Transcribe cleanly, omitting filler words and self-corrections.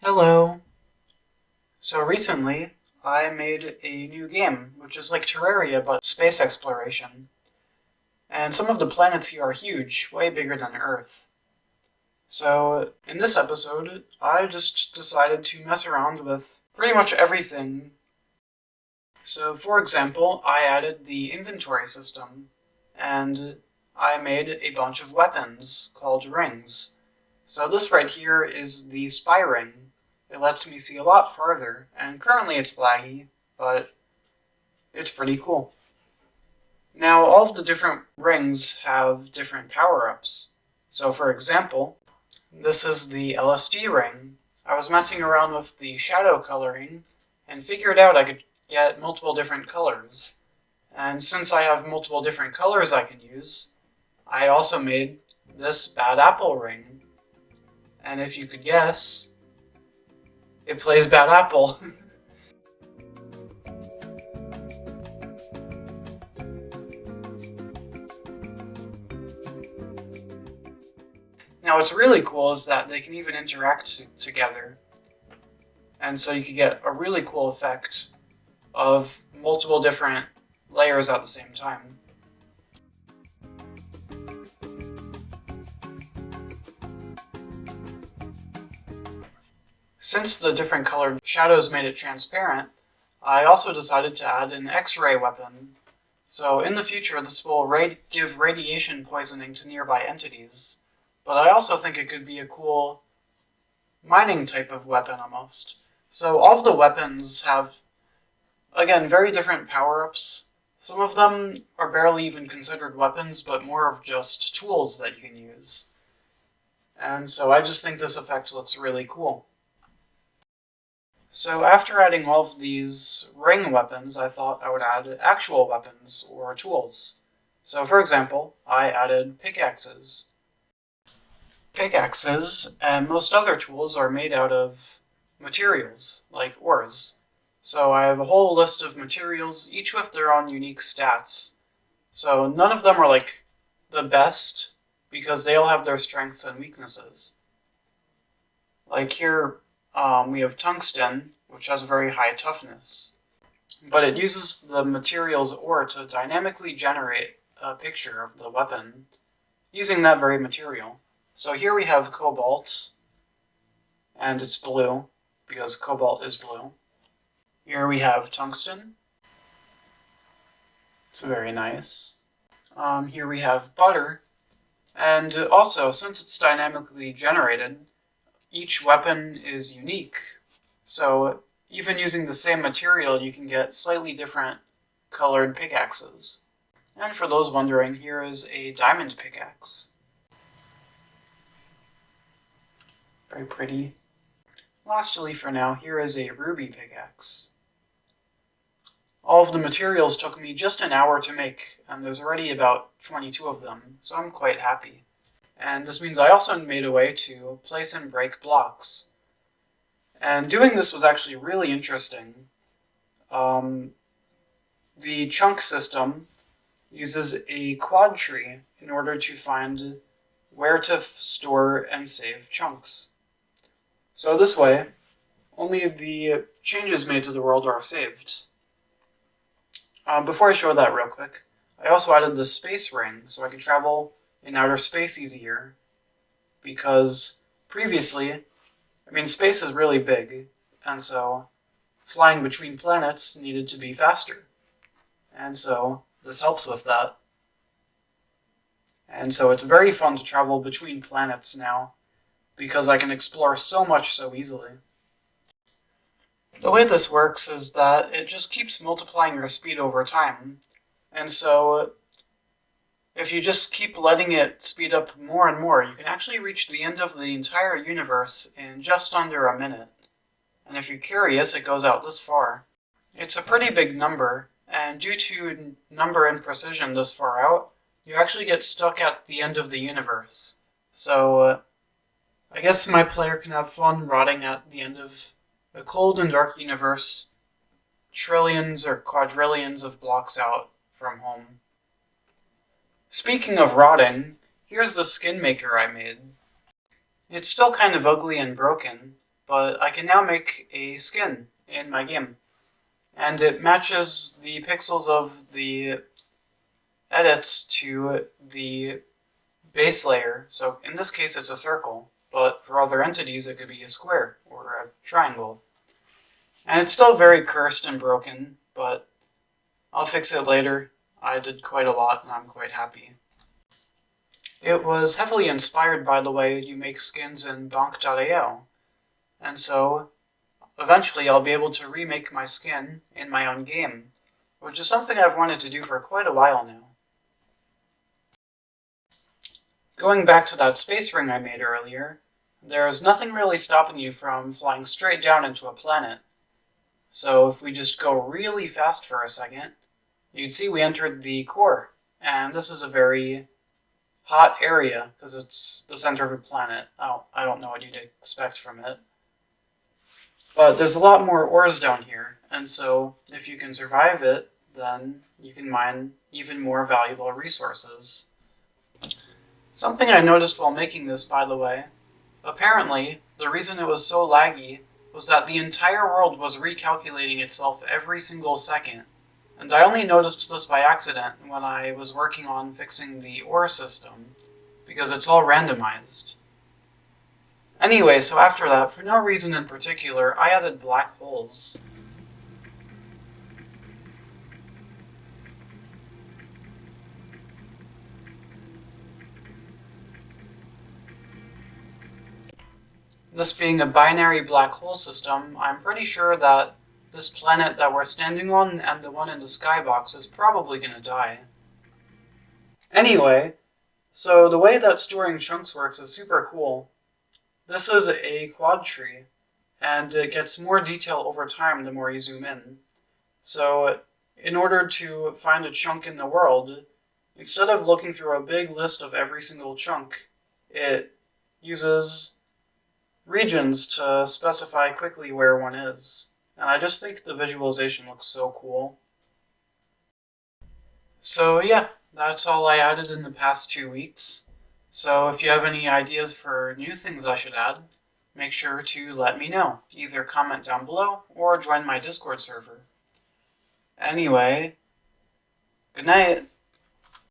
Hello. So recently, I made a new game, which is like Terraria but space exploration. And some of the planets here are huge, way bigger than Earth. So in this episode, I just decided to mess around with pretty much everything. So for example, I added the inventory system, and I made a bunch of weapons called rings. So this right here is the spy ring. It lets me see a lot farther, and currently it's laggy, but it's pretty cool. Now, all of the different rings have different power-ups. So for example, this is the LSD ring. I was messing around with the shadow coloring, and figured out I could get multiple different colors. And since I have multiple different colors I can use, I also made this bad apple ring. And if you could guess, it plays bad apple. Now what's really cool is that they can even interact together. And so you could get a really cool effect of multiple different layers at the same time. Since the different colored shadows made it transparent, I also decided to add an X-ray weapon. So in the future, this will give radiation poisoning to nearby entities, but I also think it could be a cool mining type of weapon almost. So all of the weapons have, again, very different power-ups. Some of them are barely even considered weapons, but more of just tools that you can use. And so I just think this effect looks really cool. So after adding all of these ring weapons, I thought I would add actual weapons or tools. So for example, I added pickaxes. Pickaxes and most other tools are made out of materials, like ores. So I have a whole list of materials, each with their own unique stats. So none of them are like the best, because they all have their strengths and weaknesses. Like here, we have tungsten, which has a very high toughness. But it uses the material's ore to dynamically generate a picture of the weapon, using that very material. So here we have cobalt, and it's blue, because cobalt is blue. Here we have tungsten. It's very nice. Here we have butter, and also, since it's dynamically generated, each weapon is unique. So even using the same material, you can get slightly different colored pickaxes. And for those wondering, here is a diamond pickaxe. Very pretty. Lastly for now, here is a ruby pickaxe. All of the materials took me just an hour to make, and there's already about 22 of them, so I'm quite happy. And this means I also made a way to place and break blocks. And doing this was actually really interesting. The chunk system uses a quad tree in order to find where to store and save chunks. So this way, only the changes made to the world are saved. Before I show that real quick, I also added the space ring so I could travel in outer space easier, because previously, space is really big, and so flying between planets needed to be faster. And so this helps with that. And so it's very fun to travel between planets now, because I can explore so much so easily. The way this works is that it just keeps multiplying your speed over time, and so if you just keep letting it speed up more and more, you can actually reach the end of the entire universe in just under a minute. And if you're curious, it goes out this far. It's a pretty big number, and due to number and precision this far out, you actually get stuck at the end of the universe. So, I guess my player can have fun rotting at the end of a cold and dark universe, trillions or quadrillions of blocks out from home. Speaking of rotting, here's the skin maker I made. It's still kind of ugly and broken, but I can now make a skin in my game. And it matches the pixels of the edits to the base layer. So in this case it's a circle, but for other entities it could be a square or a triangle. And it's still very cursed and broken, but I'll fix it later. I did quite a lot and I'm quite happy. It was heavily inspired by the way you make skins in Bonk.io, and so eventually I'll be able to remake my skin in my own game, which is something I've wanted to do for quite a while now. Going back to that space ring I made earlier, there's nothing really stopping you from flying straight down into a planet. So if we just go really fast for a second, you'd see we entered the core, and this is a very hot area because it's the center of a planet. I don't know what you'd expect from it. But there's a lot more ores down here, and so if you can survive it, then you can mine even more valuable resources. Something I noticed while making this, by the way, apparently the reason it was so laggy was that the entire world was recalculating itself every single second. And I only noticed this by accident when I was working on fixing the ore system, because it's all randomized. Anyway, so after that, for no reason in particular, I added black holes. This being a binary black hole system, I'm pretty sure that this planet that we're standing on and the one in the skybox is probably gonna die. Anyway, so the way that storing chunks works is super cool. This is a quad tree, and it gets more detail over time the more you zoom in. So, in order to find a chunk in the world, instead of looking through a big list of every single chunk, it uses regions to specify quickly where one is. And I just think the visualization looks so cool. So yeah, that's all I added in the past 2 weeks. So if you have any ideas for new things I should add, make sure to let me know. Either comment down below or join my Discord server. Anyway, good night.